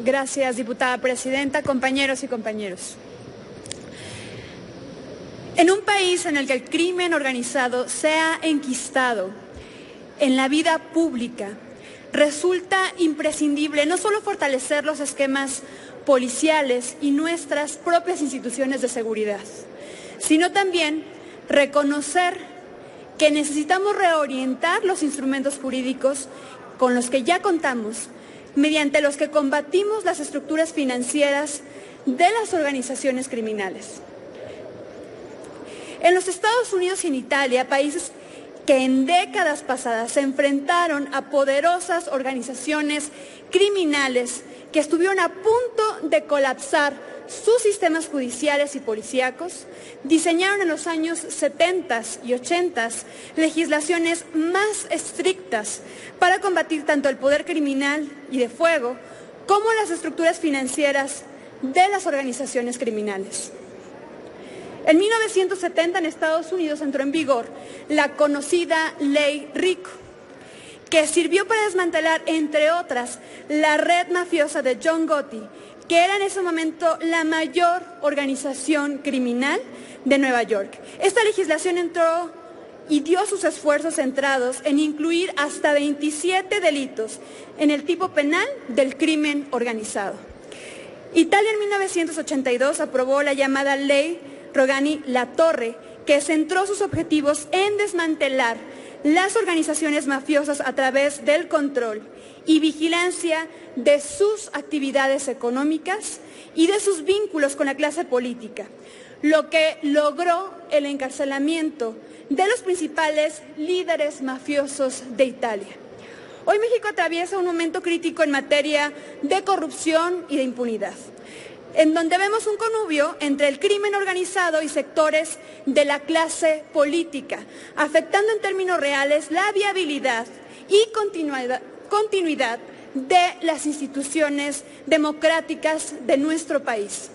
Gracias, diputada presidenta, compañeros y compañeros. En un país en el que el crimen organizado se ha enquistado en la vida pública, resulta imprescindible no solo fortalecer los esquemas policiales y nuestras propias instituciones de seguridad, sino también reconocer que necesitamos reorientar los instrumentos jurídicos con los que ya contamos, mediante los que combatimos las estructuras financieras de las organizaciones criminales. En los Estados Unidos y en Italia, países que en décadas pasadas se enfrentaron a poderosas organizaciones criminales que estuvieron a punto de colapsar sus sistemas judiciales y policíacos, diseñaron en los años 70 y 80 legislaciones más estrictas para combatir tanto el poder criminal y de fuego como las estructuras financieras de las organizaciones criminales. En 1970 en Estados Unidos entró en vigor la conocida Ley RICO, que sirvió para desmantelar, entre otras, la red mafiosa de John Gotti, que era en ese momento la mayor organización criminal de Nueva York. Esta legislación entró y dio sus esfuerzos centrados en incluir hasta 27 delitos en el tipo penal del crimen organizado. Italia en 1982 aprobó la llamada Ley Rogani-La Torre, que centró sus objetivos en desmantelar las organizaciones mafiosas a través del control y vigilancia de sus actividades económicas y de sus vínculos con la clase política, lo que logró el encarcelamiento de los principales líderes mafiosos de Italia. Hoy México atraviesa un momento crítico en materia de corrupción y de impunidad, en donde vemos un connubio entre el crimen organizado y sectores de la clase política, afectando en términos reales la viabilidad y continuidad de las instituciones democráticas de nuestro país.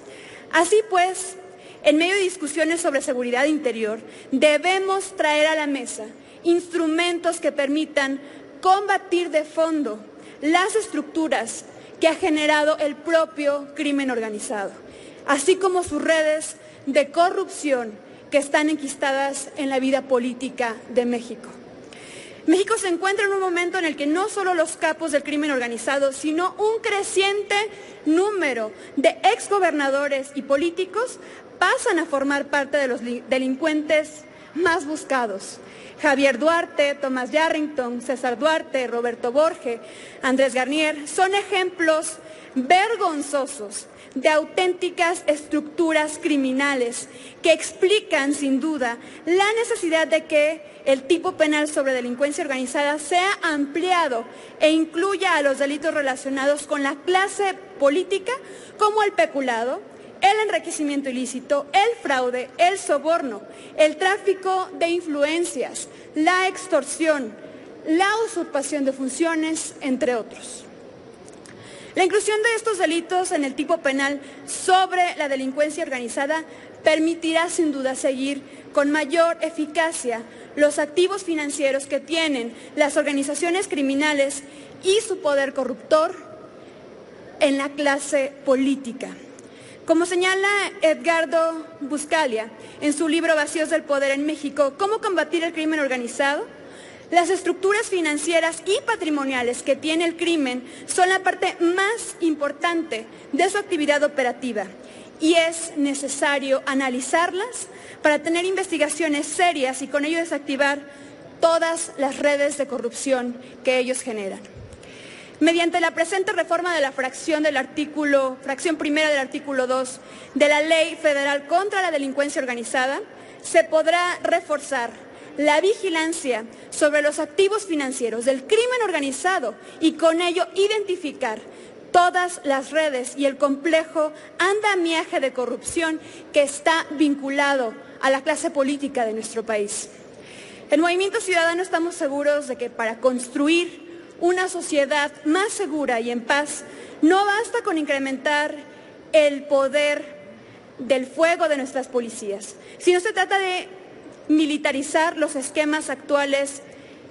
Así pues, en medio de discusiones sobre seguridad interior, debemos traer a la mesa instrumentos que permitan combatir de fondo las estructuras que ha generado el propio crimen organizado, así como sus redes de corrupción que están enquistadas en la vida política de México. México se encuentra en un momento en el que no solo los capos del crimen organizado, sino un creciente número de exgobernadores y políticos pasan a formar parte de los delincuentes más buscados. Javier Duarte, Tomás Yarrington, César Duarte, Roberto Borge, Andrés Garnier son ejemplos vergonzosos de auténticas estructuras criminales que explican sin duda la necesidad de que el tipo penal sobre delincuencia organizada sea ampliado e incluya a los delitos relacionados con la clase política como el peculado, el enriquecimiento ilícito, el fraude, el soborno, el tráfico de influencias, la extorsión, la usurpación de funciones, entre otros. La inclusión de estos delitos en el tipo penal sobre la delincuencia organizada permitirá sin duda seguir con mayor eficacia los activos financieros que tienen las organizaciones criminales y su poder corruptor en la clase política. Como señala Edgardo Buscaglia en su libro Vacíos del Poder en México, ¿Cómo combatir el crimen organizado?, las estructuras financieras y patrimoniales que tiene el crimen son la parte más importante de su actividad operativa y es necesario analizarlas para tener investigaciones serias y con ello desactivar todas las redes de corrupción que ellos generan. Mediante la presente reforma de la fracción primera del artículo 2 de la Ley Federal contra la Delincuencia Organizada, se podrá reforzar la vigilancia sobre los activos financieros del crimen organizado y con ello identificar todas las redes y el complejo andamiaje de corrupción que está vinculado a la clase política de nuestro país. En Movimiento Ciudadano estamos seguros de que para construir una sociedad más segura y en paz, no basta con incrementar el poder del fuego de nuestras policías, sino se trata de militarizar los esquemas actuales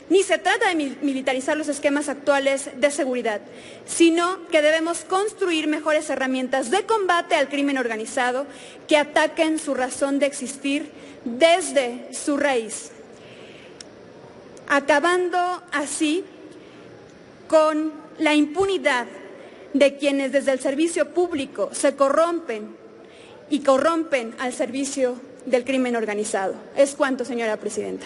Ni se trata de militarizar los esquemas actuales de seguridad, sino que debemos construir mejores herramientas de combate al crimen organizado que ataquen su razón de existir desde su raíz, acabando así con la impunidad de quienes desde el servicio público se corrompen y corrompen al servicio del crimen organizado. Es cuanto, señora presidenta.